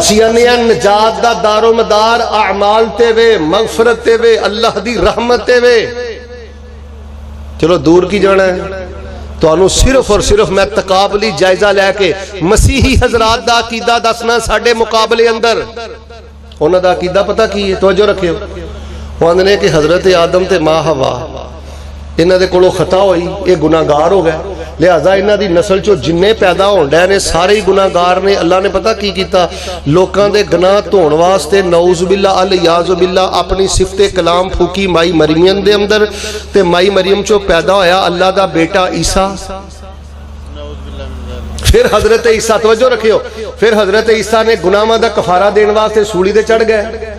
असियाने नजात दा दारो मदार अमाल ते वे, मगफरत ते वे, अल्लाह दी रहमत ते वे। चलो दूर की जाना है, तो सिर्फ और सिर्फ मैं तकाबली जायजा लैके मसीही हजरात दा अकीदा दसना। साडे मुकाबले अंदर उन्हां दा अकीदा पता की है, तवज्जो रखियो। वो आंदे ने कि हजरत आदम ते मां हवा इन्हां दे कोलों खता होई, ये गुनाहगार हो गए, लिहाजा इन्हां दी नस्ल चो जिन्ने पैदा होण डे ने सारे ही गुनाहगार ने। अल्लाह ने पता की कीता, लोकां दे गुनाह धोण वास्ते नऊज़ बिल्ला अल याज़ बिल्ला अपनी सिफते कलाम फूकी माई मरियम दे अंदर, ते माई मरियम चो पैदा होया अल्लाह दा बेटा ईसा। फिर हजरत ईसा, तवज्जो रखियो, फिर हजरत ईसा ने गुनाहां दा कफारा देने वास्ते सूली ते चढ़ गए।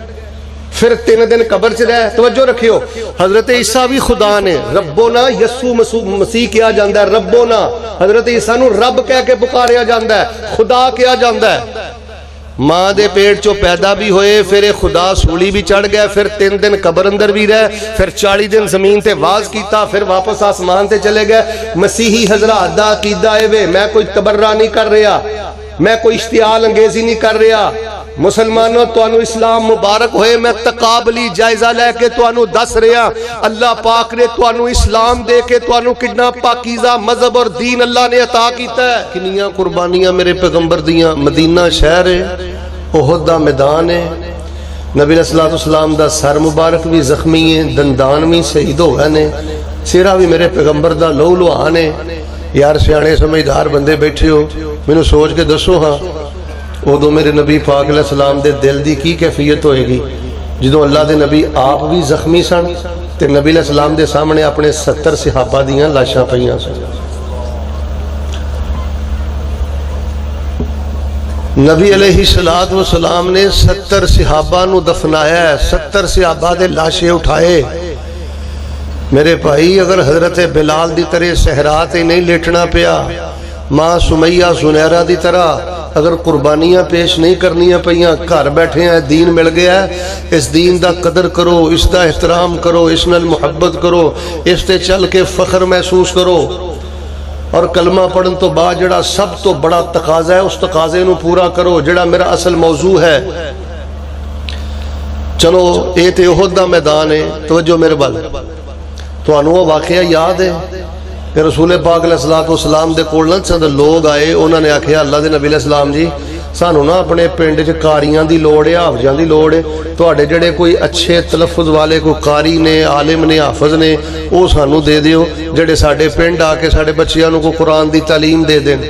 फिर 3 दिन कब्र च रहे। तवज्जो रखियो, हजरत ईसा भी खुदा ने, रब्बो ना यसू मसीह किया जाता है, रब्बो ना हजरत ईसा नू रब कह के पुकारिया जाता है, खुदा किया जाता है। मां दे पेट चो पैदा भी होए, फिर खुदा सूली भी चढ़ गया, फिर 3 दिन कब्र अंदर भी रहे, फिर 40 दिन जमीन ते वाज कीता, फिर वापस आसमान ते चले गए। मसीही हजरात दा अकीदा है वे, मैं कोई तबर्रा नहीं कर रहा, मैं कोई इश्तियाल अंगेजी नहीं कर रहा। मुसलमानों तुहानू इस्लाम मुबारक होए, मैं तकाबली जायजा लैके तुहानू दस रहा, अल्लाह पाक ने तुहानू इस्लाम दे के तुहानू कितना पाकीज़ा मजहब और दीन अल्लाह ने अता कीता है। कितनियां कुर्बानियां मेरे पैगंबर दियां। मदीना शहर है, ओहद दा मैदान है, नबी अलैहिस्सलाम दा सर मुबारक भी जख्मी है, दंदान भी शहीद हो गए ने, सिरा भी मेरे पैगंबर दा लहू लुहान है। यार सियाने समझदार बंदे बैठे हो, मैनू सोच के दसो हाँ उदों मेरे नबी पाक अलैहिस्सलाम दे दिल की की कैफियत होएगी जो अल्लाह दे नबी आप भी जख्मी सन ते नबी अलैहिस्सलाम दे सामने अपने 70 सहाबा दियां लाशां पईयां सन। नबी अलैहिस्सलात व सलाम ने 70 सहाबा नू दफनाया, 70 सहाबा दे लाशे उठाए। मेरे भाई अगर हजरत बिलाल दी तरह सहरा ते नहीं लेटना पिया, मां सुमैया सुनैरा दी तरह अगर कुर्बानियां पेश नहीं करनियां पईयां, घर बैठे हैं, दीन मिल गया, इस दीन दा कदर करो, इसका एहतराम करो, इस नाल मुहब्बत करो, इस ते चल के फख्र महसूस करो। और कलमा पढ़न तो बाद जड़ा सब तो बड़ा तकाजा है उस तकाजे नू पूरा करो, जड़ा मेरा असल मौजू है। चलो ये तो ओहद दा मैदान है, तवज्जो मेरे बल, तुहानू वो वाकया याद है कि रसूल पाक अलैहिस्सलाम दे कोल ना चंद लोग आए, उन्होंने आख्या अल्लाह दे नबी अलैहिस्सलाम जी सानू ना अपने पिंड च कारियां दी लोड़ है, हाफजां दी लोड़ है, तुहाडे जेड़े कोई अच्छे तलफ्फुज़ वाले कोई कारी ने, आलिम ने, हाफज ने, वो सानू दे दिओ, जेड़े साडे पिंड आके साडे बच्चियां नू कोई कुरान दी तालीम दे देन।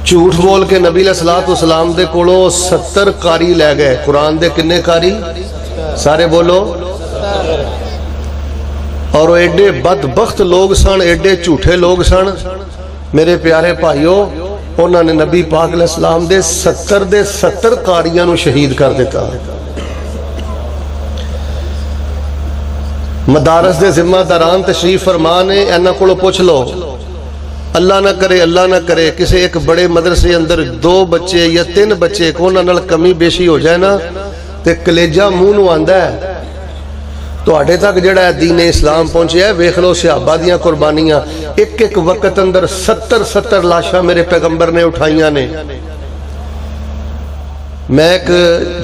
झूठ बोल के नबी अलैहिस्सलाम दे कोलों 70 कारी लै गए। कुरान दे किन्ने कारी? सारे बोलो। और वो एडे बदबख्त लोग सन, एडे झूठे लोग सन मेरे प्यारे भाइयों, उन्होंने नबी पाक अलैहिस्सलाम दे 70 कारियां नू शहीद कर दिता। मदारस दे जिम्मेदारान तशरीफ फरमान ने, इन्हां कोलों पुछ लो, अल्लाह ना करे अल्लाह ना करे किसी एक बड़े मदरसे अंदर 2 बच्चे या 3 बच्चे को उन्हां नाल कमी बेशी हो जाए ना, तो कलेजा मूँह नू आंदा है। तुहाडे तक जिहड़ा दीन इस्लाम पहुंचिया, वेख लो सहाबा दियां कुर्बानियां, एक एक वक्त अंदर 70 लाशां मेरे पैगंबर ने उठाइयां ने। मैं एक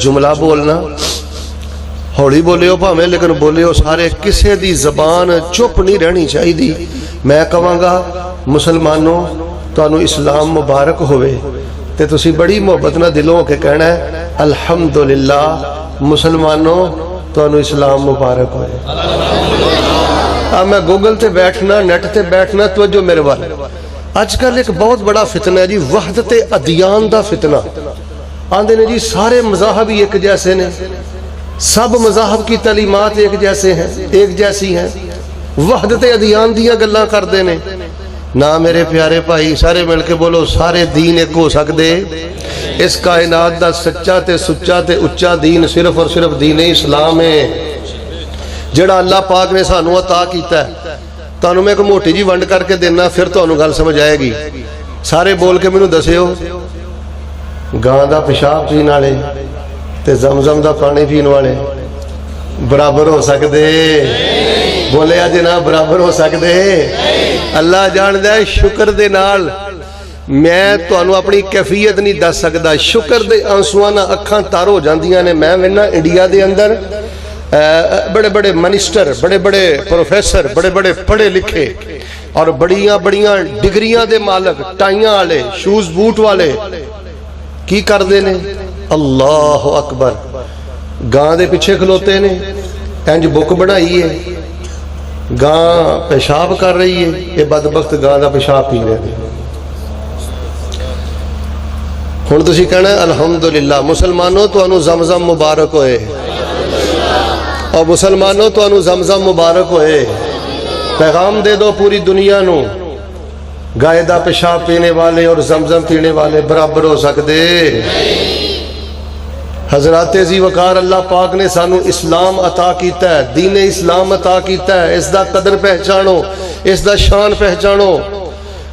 जुमला बोलना, हौली बोलियो भावें लेकिन बोलियो सारे, किसी दी जबान चुप नहीं रहनी चाहिए। मैं कहांगा मुसलमानों तुहानू इस्लाम मुबारक होवे, ते तुसी बड़ी मुहब्बत नाल दिलों होके कहना है अल्हम्दुलिल्लाह मुसलमानों तुहानू इस्लाम मुबारक होए। मैं गूगल ते बैठना, नेट ते बैठना, तवज्जो मेरे वाल, अजकल एक बहुत बड़ा फितना है जी, वहदत अदियान दा फितना। आंदे ने जी सारे मज़ाहब ही एक जैसे ने, सब मज़ाहब की तालीमात एक जैसे हैं, एक जैसी हैं, वहदत अदियान दियां गल्लां करदे ने। ना मेरे प्यारे भाई, सारे मिल के बोलो, सारे दीन एक हो सकते। इस कायनात दा सच्चा ते सुच्चा ते उच्चा दीन सिर्फ और सिर्फ दीन इस्लाम है, जिहड़ा अल्लाह पाक ने सानू अता कीता है। तुहानू मैं एक मोटी जी वंड करके देना, फिर तुहानू गल समझ आएगी। सारे बोल के मैनू दसियो, गां दा पेशाब पीण वाले ते जमजम दा पानी पीण वाले बराबर हो सकते? बोले अज ना बराबर हो सकते? अल्लाह जानदा है शुक्र दे नाल मैं तुहानू अपनी कैफियत नहीं दस सकता। शुक्र दे आंसुआं नाल अखां तर हो जांदियां ने। मैं वेना इंडिया दे अंदर बड़े बड़े मिनिस्टर, बड़े बड़े प्रोफैसर, बड़े बड़े पढ़े लिखे और बड़ियां बड़ियां डिग्रियां दे मालक, टाइयां वाले, शूज बूट वाले की करते ने? अल्लाह अकबर, गां दे पिछे खलोते ने। इंज बुक बनाई है, गां पेशाब कर रही है, ये बदबख्त गां दा पेशाब पी रहे हैं। हुण तुसीं कहना अल्हम्दुलिल्लाह। मुसलमानों तुहानू ज़मज़म मुबारक होए, और मुसलमानों तुहानू ज़मज़म मुबारक होए। पैगाम दे दो पूरी दुनिया नू, गाय दा पेशाब पीने वाले और ज़मज़म पीने वाले बराबर हो सकते? हज़रात जी वकार अल्लाह पाक ने सानू इस्लाम अता कीता है, दीन इस्लाम अता कीता है। इसका कदर पहचानो, इसका शान पहचानो।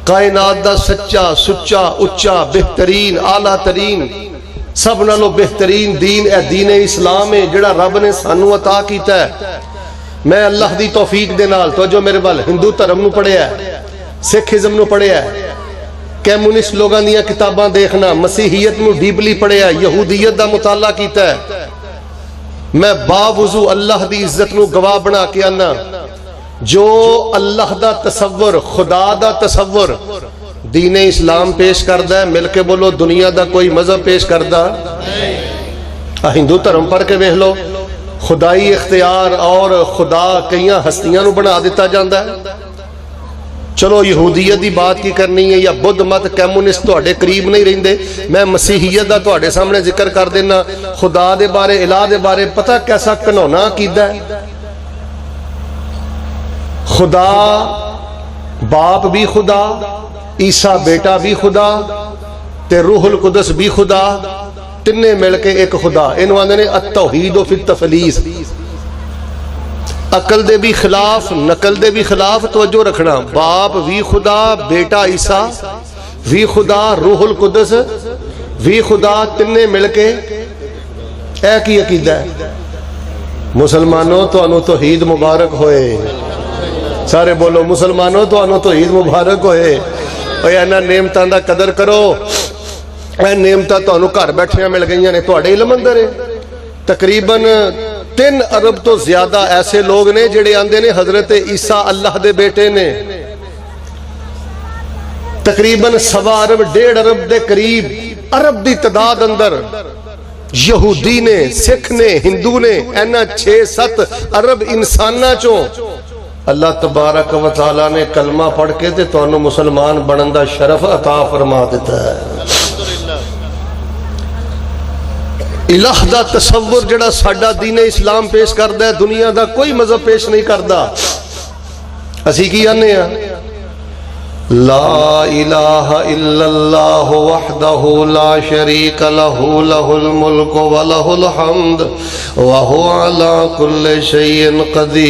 कायनात दा सच्चा, सुच्चा, उच्चा, बेहतरीन, आला तरीन, सब नालों बेहतरीन दीन है दीन इस्लाम है, जिहड़ा रब ने सानू अता कीता है। मैं अल्लाह दी तौफीक दे नाल, तो जो मेरे वाल हिंदू धर्म नू पढ़िया, सिखिज्म नू पढ़िया, कम्युनिस्ट लोगों दी किताबां देखना, मसीहियत नू डीपली पढ़िया, यहूदियत दा मुताला कीता है। मैं बावजू अल्लाह दी इज्जत नू गवाह बना के आना, जो अल्लाह दा तसव्वुर, खुदा दा तसव्वुर दीन इस्लाम पेश करता है, मिलके बोलो दुनिया दा कोई मजहब पेश करता? हिंदू धर्म पढ़ के वेख लो, खुदाई इख्तियार और खुदा कई हस्तियां नू बना दिता जाता है। चलो यहूदियत की बात की करनी है, या बुद्ध मत, कम्युनिस्ट तुहाडे करीब नहीं रहिंदे। मैं मसीहियत दा तुहाडे सामने जिक्र कर देना। खुदा दे बारे, इलाह दे बारे पता कैसा घनौना अकीदा है। खुदा बाप भी खुदा, ईसा बेटा भी खुदा, ते रूहुल कुदस भी खुदा, तिन्ने मिलके एक खुदा। इन्हू आंदे ने अत-तौहीद फित तफलीस। अकल दे भी खिलाफ, नकल दे भी खिलाफ, तवज्जो रखना। बाप भी खुदा, बेटा ईसा भी खुदा, रूहुल कुदस भी खुदा, तिन्ने मिलके ऐ की अकीदा है। मुसलमानों तुहानू तौहीद मुबारक होए। सारे बोलो मुसलमानों तुहानू तौहीद मुबारक होए। इन्हां नेमतां दा कदर करो। ਇਹ नेमतां तुहानू घर बैठिया मिल गई ने, तुहाडे इल्म अंदर है। तकरीबन 3 अरब तो ज्यादा ऐसे लोग ने जिहड़े आंदे ने हजरत ईसा अल्लाह दे बेटे ने। तकरीबन 1.25 अरब 1.5 अरब दे करीब अरब दी तादाद अंदर यहूदी ने, सिख ने, हिंदू ने, इन्हां 6-7 अरब इंसानां चों अल्लाह तबारक व तआला ने कलमा पढ़ के ते तुहानू मुसलमान बनन दा शरफ अता फरमा दिता है। इलाह दा तसव्वुर जिहड़ा साडा दीन इस्लाम पेश करदा है, दुनिया दा कोई मजहब पेश नहीं करदा। असीं की आने आ? ला इलाहा इल्लल्लाह वहदहु ला शरीक लहु लहुल मुल्कु व लहुल हम्द व हुवा अला कुल्लि शैइन कदीर।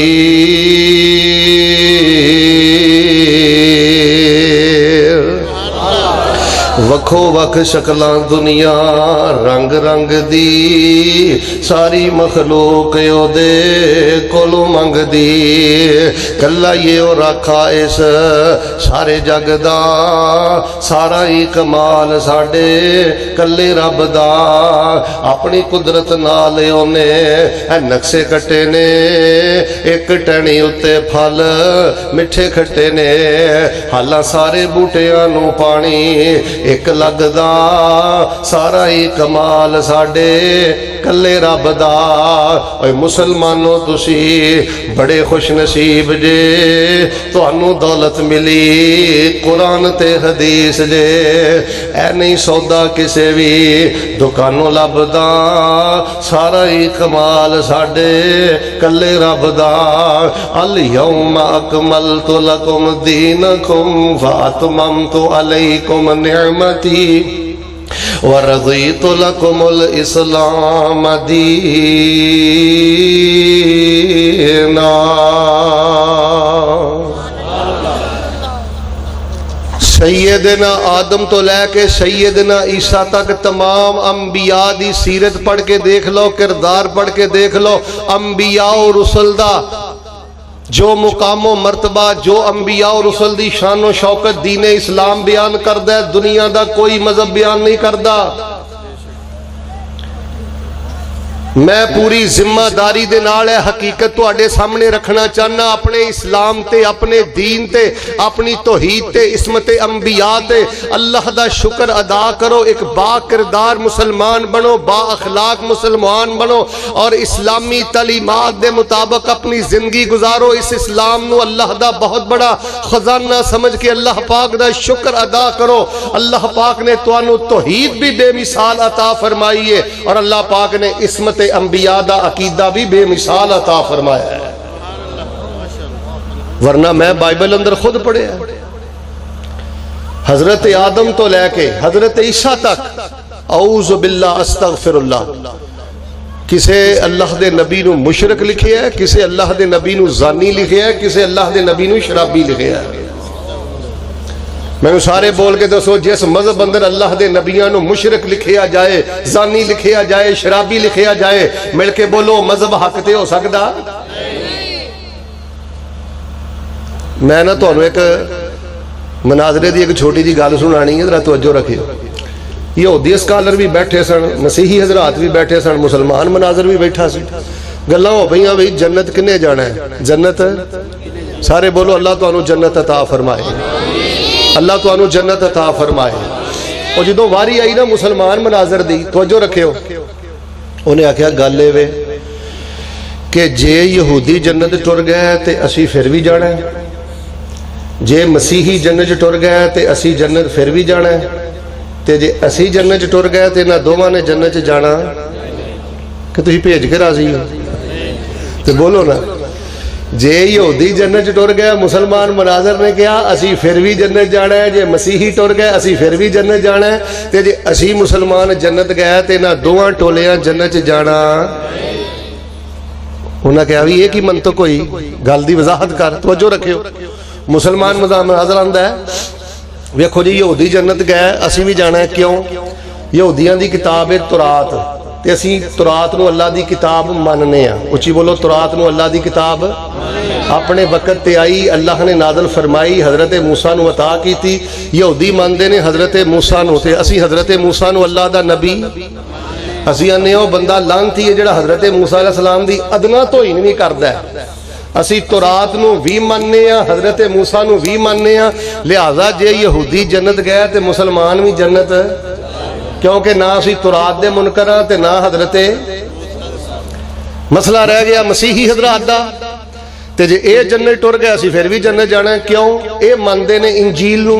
वखो वख शक्लां दुनिया रंग रंग दी, सारी मखलूक ओदे कोलों मंगदी। कल्ला ये ओ राखा इस सारे जग दा, सारा ही कमाल साडे कल्ले रब दा। अपनी कुदरत नाल ओने नक्शे कट्टे ने, एक टहनी उत्ते फल मिठे खट्टे ने। हालां सारे बूटियां नू पानी एक लगदा, सारा ही कमाल साडे कल्ले रब दा। ओए मुसलमानों तुसी बड़े खुश नसीब जे, तुहानू दौलत मिली कुरान ते हदीस जे। ऐ नहीं सौदा किसे भी दुकानों लभदा, सारा ही कमाल साडे कल्ले रब दा। अल यौम अकमलतु लकुम दीनकुम व अतममतु अलैकुम निअमती व रज़ीतु लकुमुल इस्लाम दीना। सैयदना आदम तो लैके सैयदना ईसा तक तमाम अंबिया दी सीरत पढ़ के देख लो, किरदार पढ़ के देख लो। अंबिया और रुसल दा जो मुकामो मरतबा जो अंबिया और रुसल दी शानो शौकत दीन इस्लाम बयान करदा है, दुनिया दा कोई मजहब बयान नहीं करदा। मैं पूरी जिम्मेदारी दे नाल है हकीकत तुहाडे सामने रखना चाहना। अपने इस्लाम ते, अपने दीन ते, अपनी तौहीद ते, इस्मत अंबिया ते अल्लाह दा शुक्र अदा करो। एक बा किरदार मुसलमान बनो, बा अखलाक मुसलमान बनो और इस्लामी तालीमात दे मुताबिक अपनी जिंदगी गुजारो। इस इस्लाम नू अल्लाह दा बहुत बड़ा खजाना समझ के अल्लाह पाक दा शुक्र अदा करो। अल्लाह पाक ने तुहानू तौहीद भी बेमिसाल अता फरमाई है और अल्लाह पाक ने इस्मत अंबिया दा अकीदा भी बेमिसाल अता फरमाया है। वरना मैं बाइबल अंदर खुद पढ़िया, हजरत आदम तो लैके हजरत ईसा तक औज़ु बिल्लाह अस्तगफिरुल्लाह, किसे अल्लाह दे नबी नू मुशरिक लिखे है, किसे अल्लाह दे नबी नू जानी लिखे है, किसे अल्लाह दे नबी नू शराबी लिखे है। मैनू सारे बोल के दसो, जिस मजहब अंदर अल्लाह दे नबियां नू मुशरिक लिखिया जाए, जानी लिखिया जाए, शराबी लिखिया जाए, मिल के बोलो मजहब हक ते हो सकदा? मैं ना तुहानू एक मनाजरे दी एक छोटी जी गल सुनानी है, जरा तवज्जो रखियो। यहूदी स्कॉलर भी बैठे सन, मसीही हजरात भी बैठे सन, मुसलमान मनाजर भी बैठा सी। गल्लां हो पईयां बई जन्नत किन्ने जाना है? जन्नत सारे बोलो अल्लाह तुहानू जन्नत अता फरमाए, अल्लाह तुहानू जन्नत अता फरमाए। और जो वारी आई ना मुसलमान मनाजर दी, तवज्जो रखियो, उन्हें आख्या गल वे कि जे यहूदी जन्नत टुर गए तो असी फिर भी जाना है, जे मसीही जन्नत टुर गए तो असी जन्नत फिर भी जाना है, तो जे असी जन्नत टुर गए तो इन्हां दोवां ने जन्नत जाना कि तुसीं भेज के राजी हो? तो बोलो ना, जे यहूदी जन्नत टुर गया, मुसलमान मनाजर ने कहा असी फिर भी जन्नत जाना है, जे मसीही टुर गए असी फिर भी जन्नत जाना है, तो जे असी मुसलमान जन्नत गए तो इन्हां दोवां टोलियां जन्नत जाना। उन्हें कहा भी ये की मंतक हुई, गल की वजाहत कर, तवज्जो रखियो। मुसलमान मनाजर आंदा है, वेखो जी यहूदी जन्नत गए असी भी जाना है, क्यों? यहूदियां दी किताब है तुरात, ते असी तुरात नू अल्लाह दी किताब मनने आ। उची बोलो, तुरात नू अल्लाह दी किताब अपने वक़्त ते आई, अल्लाह ने नाज़िल फरमाई, हज़रत मूसा नू अता की थी। यहूदी मानते ने हज़रत मूसा नू, ते असी हज़रत मूसा नू अल्लाह दा नबी, असी आने ओ बंदा लानती है जिहड़ा हज़रत मूसा अलैहिस्सलाम दी अदना तोहीन नहीं करदा है। असी तुरात नू भी मानने आ, हज़रत मूसा नू भी मानने आ, लिहाजा जे यहूदी जन्नत गए तो मुसलमान भी जन्नत, क्योंकि ना असी तुरात दे मुनकर ते ना हजरते। मसला रह गया मसीही हजरात दा, ते जे ए जन्नत टुर गए असी फिर भी जन्नत जाना है, क्यों? ये मानते ने इंजील नू,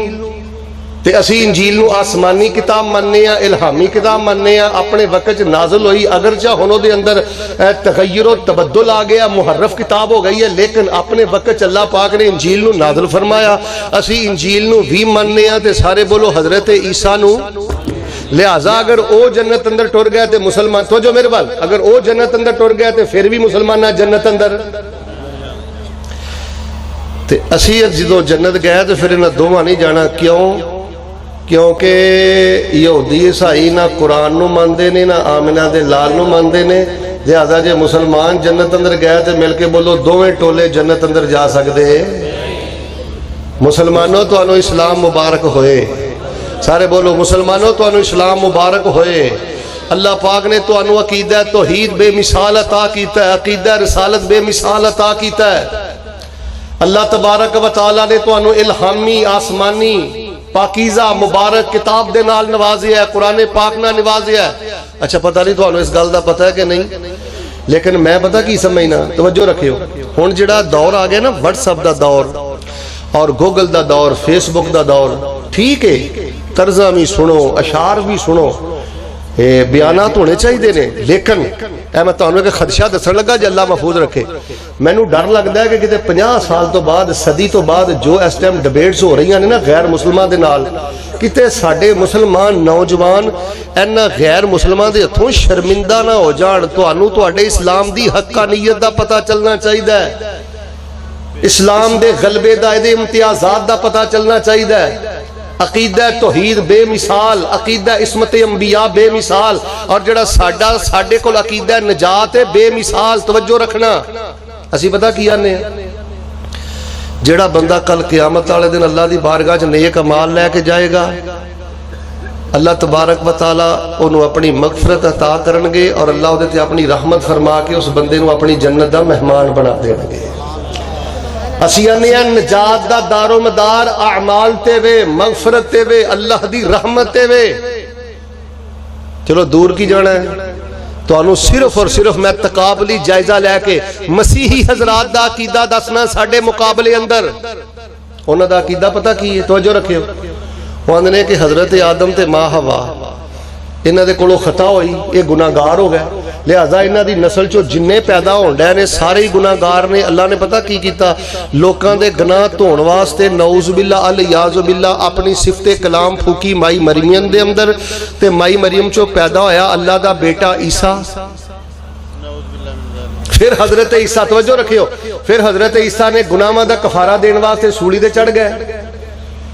ते असी इंजील नू आसमानी किताब मानने आ, इल्हामी किताब मानने आ, अपने वक्त नाजिल हुई, अगर चाह हुण उहदे अंदर तगय्युर तबद्दुल आ गया, मुहर्रफ किताब हो गई है, लेकिन अपने वक्त अल्लाह पाक ने इंजील नू नाजिल फरमाया। असी इंजील नू भी मानने आ, ते सारे बोलो हजरत ईसा नू। लिहाजा अगर वो जन्नत अंदर टुर गया तो मुसलमान, तो जो मेरे बाल अगर वो जन्नत अंदर टुर गया तो फिर भी मुसलमान जन्नत अंदर, ते असी जो जन्नत गए तो फिर इन्हें दोवां नहीं जाना, क्यों? क्योंकि यहूदी ईसाई ना कुरान नू मानते ने, ना आमिना दे लाल नू मानते ने। लिहाजा जे मुसलमान जन्नत अंदर गए तो मिल के बोलो दोवें टोले जन्नत अंदर जा सकते। मुसलमानों तुहानू इस्लाम मुबारक होए, सारे बोलो मुसलमानों तुहानू इस्लाम मुबारक होए। अल्लाह पाक ने तुहानू अकीदा तौहीद बेमिसाल अता कीता है, अकीदा रिसालत बेमिसाल अता कीता है। अल्लाह तबारक व तआला ने तुहानू इल्हामी आसमानी पाकीज़ा मुबारक किताब दे नाल नवाजिया है, कुरान पाक नाल नवाजिया है। अच्छा पता नहीं तुहानू इस गल दा पता है कि नहीं, लेकिन मैं पता की समझना, तवज्जो रखियो। हुण जिहड़ा दौर आ गया ना व्हाट्सएप दा दौर और गूगल दा दौर, फेसबुक दा दौर, ठीक है तर्जा भी सुनो, अशार भी सुनो, बयानात होने चाहिए ने, लेकिन मैं तुहानू एक खदशा दसन लगा, जे अल्लाह महफूज रखे। मैनू डर लगता है कि किते 50 साल तो बाद, सदी तो बाद जो इस टाइम डिबेट्स हो रही ने ना गैर मुसलमान दे नाल, किते साडे मुसलमान नौजवान इन्हां गैर मुसलमान दे हथों शर्मिंदा ना हो जाण। तुहानू तुहाडे इस्लाम दी हक्कानियत दा पता चलना चाहिए, इस्लाम दे गलबे दा, इहदे इम्तियाजात दा पता चलना चाहिए। अकीदा तौहीद बेमिसाल, अकीदा इस्मत अंबिया बेमिसाल, और जिहड़ा साडे कोल अकीदा नजात है बेमिसाल। तवज्जो रखना, असी पता की आने ਜਿਹੜਾ ਬੰਦਾ ਕੱਲ क़यामत वाले दिन अल्लाह की बारगाह च नेक अमाल लैके जाएगा, अल्लाह तबारक व तआला उन्होंने अपनी मगफरत अता करनगे और अल्लाह उहदे ते अपनी रहमत फरमा के उस बंदे नूं अपनी जन्नत का मेहमान बना देंगे। असीं आने नजात का दारो मदार अमाल ते वे, मगफरत ते वे, अल्लाह की रहमत ते वे। चलो दूर की जाना है, तो सिर्फ और सिर्फ मैं तकाबली जायजा लैके मसीही हजरात का अकीदा दसना। साडे मुकाबले अंदर उन्हां दा अकीदा पता की है, तवज्जो रखियो। वो आंदे ने कि हजरत आदम ते मां हवा इन्हां दे कोलों खता होई, ये गुनाहगार हो गए, लिहाजा इन्हां दी नस्ल चो जिन्ने पैदा होण डे ने सारे ही गुनाहगार ने। अल्लाह ने पता की कीता, लोकां दे गुनाह धोण वास्ते नऊज़ बिल्ला अल याज़ बिल्ला अपनी सिफते कलाम फूकी माई मरियम दे अंदर, ते माई मरियम चो पैदा होया अल्लाह दा बेटा ईसा। फिर हजरत ईसा, तवज्जो रखियो, फिर हजरत ईसा ने गुनाहां दा कफारा देने वास्ते सूली ते चढ़ गए,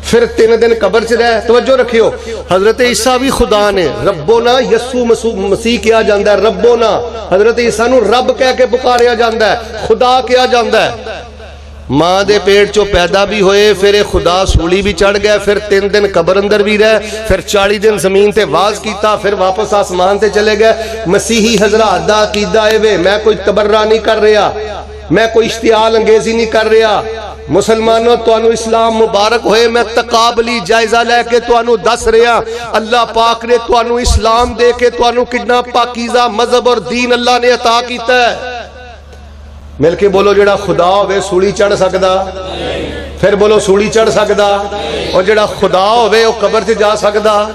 फिर 3 दिन कब्र च रहे। तवज्जो रखियो, हजरत ईसा भी खुदा ने, रब्बो ना यसू मसीह किया जाता है, रब्बो ना हजरत ईसा नूं रब कह के पुकारिया जाता है, खुदा किया जाता है। मां दे पेट चो पैदा भी होए, फिर खुदा सूली भी चढ़ गया, फिर 3 दिन कब्र अंदर भी रहे, फिर 40 दिन जमीन ते वाज किया, फिर वापस आसमान ते चले गए। मसीही हजरात दा अकीदा है वे, मैं कोई तबर्रा नहीं कर रहा, मैं कोई इश्तियाल अंगेजी नहीं कर रहा। मुसलमानों तुहानू इस्लाम मुबारक होए, मैं तकाबली जायजा लैके तुहानू दस रहा, अल्लाह पाक ने तुहानू इस्लाम दे के तुहानू कितना पाकीज़ा मजहब और दीन अल्लाह ने अता कीता है। मिल के बोलो, जेड़ा खुदा होवे सूली चढ़ सकदा? फिर बोलो सूली चढ़ सकदा? और जेड़ा खुदा होवे वो कब्र च जा सकदा?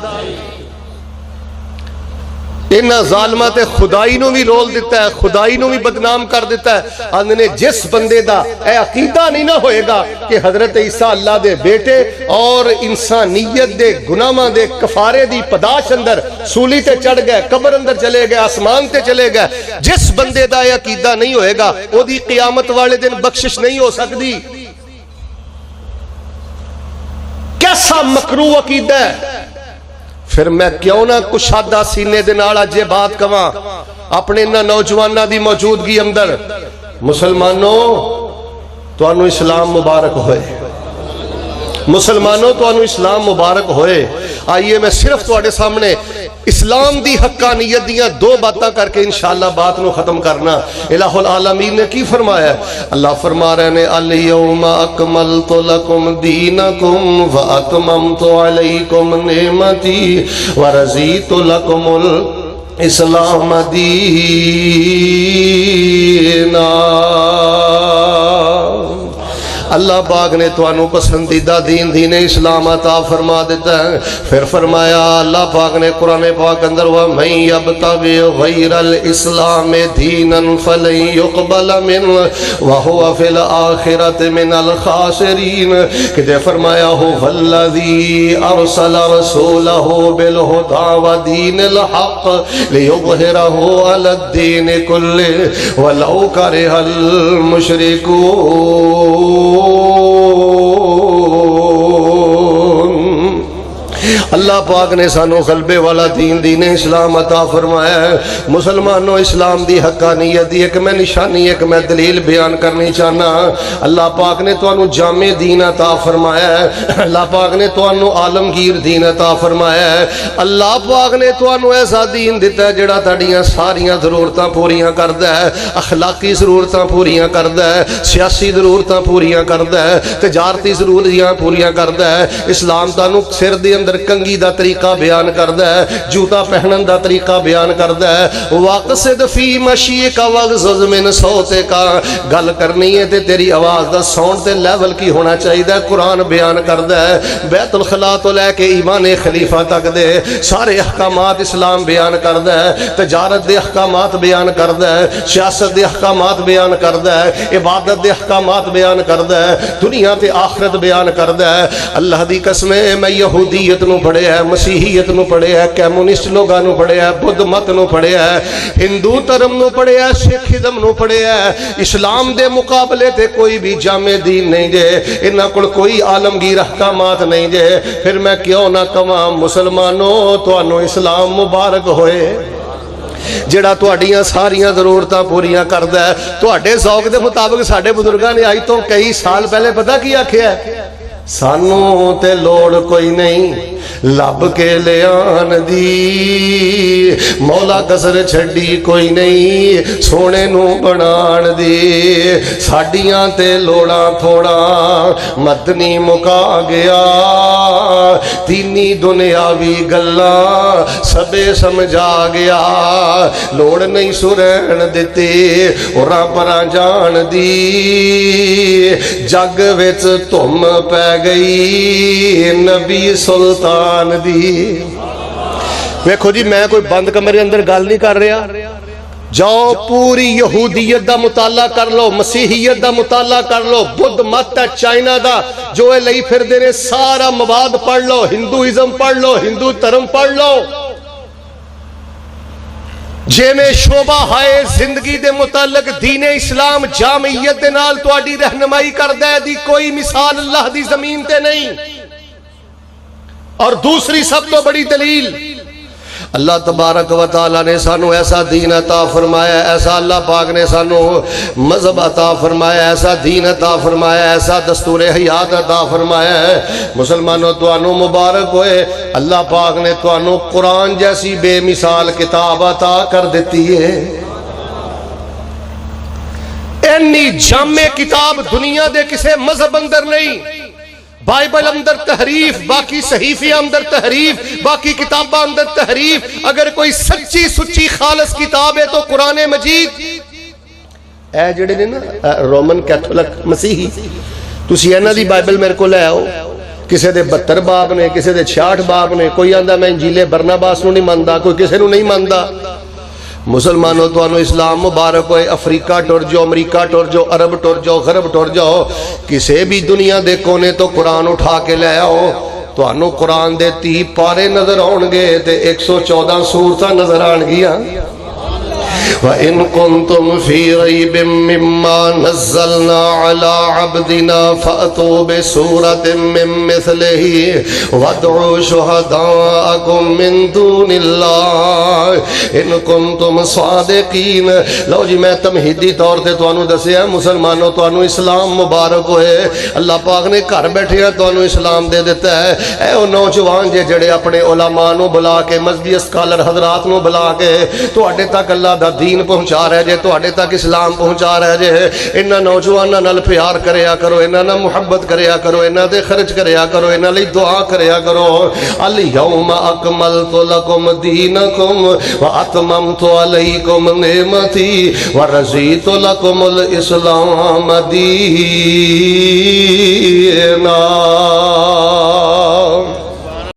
इन्हां ज़ालिमां ते खुदाई नूं भी रोल दिता है, खुदाई नूं भी बदनाम कर दिता है। आंदे ने जिस बंदे दा ए अकीदा नहीं ना होएगा कि हजरत ईसा अल्लाह दे बेटे और इंसानियत दे गुनाहां दे कफारे दी पदाश अंदर सूली ते चढ़ गए, कब्र अंदर चले गए, आसमान ते चले गए, जिस बंदे दा ए अकीदा नहीं होएगा ओदी क़यामत वाले दिन बख्शिश नहीं हो सकती। कैसा मकरू अकीदा है। फिर मैं क्यों ना कुशादा सीने दे नाल अज बात कवां अपने इन्हां नौजवानों की मौजूदगी अंदर। मुसलमानों तुहानू इस्लाम मुबारक होए, मुसलमानों तुहानू इस्लाम मुबारक होए। आइए मैं सिर्फ तुहाडे सामने इस्लाम दी हक्कानियत दियां 2 बातां करके इंशाअल्लाह बात नू खत्म करना। इलाहुल आलमीन ने की फरमाया? अल्लाह फरमा रहे ने अल यौमा अकमलतु लकुम दीनकुम व अतममतु अलैकुम निअमती व रज़ीतु लकुमुल इस्लाम दीना। अल्लाह पाक ने तुहानू पसंदीदा दीन दीने इस्लाम अता फरमा दिता है। फिर फरमाया अल्लाह पाक ने कुरान पाक अंदर व मैं यबतगी गैरल इस्लाम दीनन फलन युक़बल मिन व हुवा फिल आखिरति मिनल खासिरीन। कि फरमाया हो वल्लज़ी अरसल रसूलहु बिल हुदा व दीनिल हक़ लियुज़हिरहु अलद्दीन कुल्लिहि वलौ करिहल मुशरिकून। अल्लाह पाक ने सानू गलबे वाला दीन दीन इस्लाम अता फरमाया है। मुसलमानों इस्लाम दी हक्कानियत दी एक मैं निशानी, एक मैं दलील बयान करनी चाहना। अल्लाह पाक ने तुहानू जामे दीन अता फरमाया है। अल्लाह पाक ने तुहानू आलमगीर दीन अता फरमाया है। अल्लाह पाक ने तुहानू ऐसा दीन दिता है जिहड़ा तुहाडीआं सारियां जरूरतां पूरियां करदा है, अखलाकी जरूरतां पूरियां करदा है, सियासी जरूरतां पूरियां करदा है, तजारती जरूरतां पूरियां करदा है। इस्लाम तुहानू सिर दे अंदर कंगी दा तरीका बयान करदा है, जूता पहनन दा तरीका बयान करदा है। वाक़सिद फी मशीका वग़ज़ मिन सौतिका, गल करनी है ते तेरी आवाज़ दा साउंड ते लेवल की होना चाहिए। कुरान बयान करदा है बैतुल खला तो लैके ईमान खलीफा तक दे सारे अहकामात इस्लाम बयान करदा है। तजारत दे अहकामात बयान करदा है, सियासत दे अहकामात बयान करदा है, इबादत दे अहकामात बयान करदा है, दुनिया ते आखिरत बयान करदा है। अल्लाह दी कसम मैं यहूदीयत नू पढ़िया है, मसीहियत नू पढ़िया है, कम्युनिस्ट लोगों नू पढ़िया है, बुद्ध मत नू पढ़िया है, हिंदू धर्म नू पढ़िया है, सिखिज्म नू पढ़िया है। इस्लाम दे मुकाबले ते कोई भी जामे दीन नहीं जे, इन्हां कोल कोई आलमगीर अहकामात नहीं जे। फिर मैं क्यों ना कवां मुसलमानों तुहानू इस्लाम मुबारक होए। ਜਿਹੜਾ ਤੁਹਾਡੀਆਂ ਸਾਰੀਆਂ ਜ਼ਰੂਰਤਾਂ ਪੂਰੀਆਂ ਕਰਦਾ ਹੈ। ਤੁਹਾਡੇ ਜ਼ੌਕ ਦੇ ਮੁਤਾਬਕ ਸਾਡੇ ਬਜ਼ੁਰਗਾਂ ਨੇ ਅੱਜ ਤੋਂ ਕਈ ਸਾਲ ਪਹਿਲੇ ਪਤਾ ਕੀ ਆਖਿਆ, सानू ते लोड़ कोई नहीं लब के लियान दी, मौला कसर छड़ी कोई नहीं सोने नू बनान दी। साडियां ते लोड़ा थोड़ा मदनी मुका गया, तीनी दुनियावी गल्ला सबे समझा गया। लोड़ नहीं सुरहन दिती उरा परा जान दी, जग विच धुम पै गई नबी सुल्तान दी। देखो जी मैं कोई बंद कमरे अंदर गल नहीं कर रहा, जाओ पूरी यहूदीयत दा मुताला कर लो, मसीहियत दा मुताला कर लो, बुद्ध मत है चाइना दा जो ये लई फिरदे ने सारा मवाद पढ़ लो, हिंदुइज्म पढ़ लो, हिंदू धर्म पढ़ लो। जिवें शोभा है जिंदगी दे मुतालक दीने इस्लाम जामियत दे नाल तुहाडी रहनुमाई करदा है, दी कोई मिसाल अल्लाह दी जमीन ते नहीं। और दूसरी सब तो बड़ी दलील अल्लाह तबारक व तआला ने सानू ऐसा दीन अता फरमाया, ऐसा अल्लाह पाक ने सानू मजहब अता फरमाया, ऐसा दीन अता फरमाया, ऐसा दस्तूर हयात अता फरमाया है। मुसलमानों तुहानू मुबारक होए, अल्लाह पाक ने तुहानू कुरान जैसी बेमिसाल किताब अता कर दी है। इन्नी जामे किताब दुनिया दे किसे मजहब अंदर नहीं। बाइबल अंदर तहरीफ, बाकी सहीफे अंदर तहरीफ, बाकी किताबा अंदर तहरीफ। अगर कोई सच्ची सुच्ची खालस किताब है तो कुरान मजीद। ए जिहड़े ने ना रोमन कैथोलिक मसीही, तुसीं इन्हां दी बाइबल मेरे को लै आओ, किसी दे 72 बाब ने, किसी दे 66 बाब ने। कोई आंदा मैं इंजीले बरनाबास नूं नहीं मानदा, कोई किसी नूं नहीं मानदा। मुसलमानों तुहानू इस्लाम मुबारक होए। अफ्रीका टुर जाओ, अमरीका टुर जाओ, अरब टुर जाओ, गरब टुर जाओ, किसी भी दुनिया दे कोने तो कुरान उठा के ले आओ, तुहानू कुरान दे 30 पारे नजर आउणगे ते 114 सूरतां नजर आउणगियां। व इन कुंतुम फी रैबिम मिम्मा नज़्ज़लना अला अब्दिना फअतू बिसूरतिम मिन मिस्लिही वदउ शुहदाअकुम मिन दूनिल्लाह इन कुंतुम सादिकीन। लो जी मैं तमहीदी तौर ते तुहानू दसिया मुसलमानों तुहानू इस्लाम मुबारक होए। अल्लाह पाक ने घर बैठिया तुहानू इस्लाम दे दिता है। ए ओ नौजवान जे जड़े अपने उलमा नू बुला के, मजहबी स्कॉलर हजरात नू बुला के तुहाडे तक अल्लाह दा दीन पहुंचा रहे जे, तुहाडे तक इस्लाम पहुंचा रहे जे। इन्हां नौजवानां नाल प्यार करया करो, इन्हां नाल मुहब्बत करया करो, इन्हां दे खर्च करया करो, इन्हां लई दुआ करया करो। अल यौम अकमलतु लकुम दीनकुम व अतममतु अलैकुम निअमती व रज़ीतु लकुमुल इस्लाम दीना।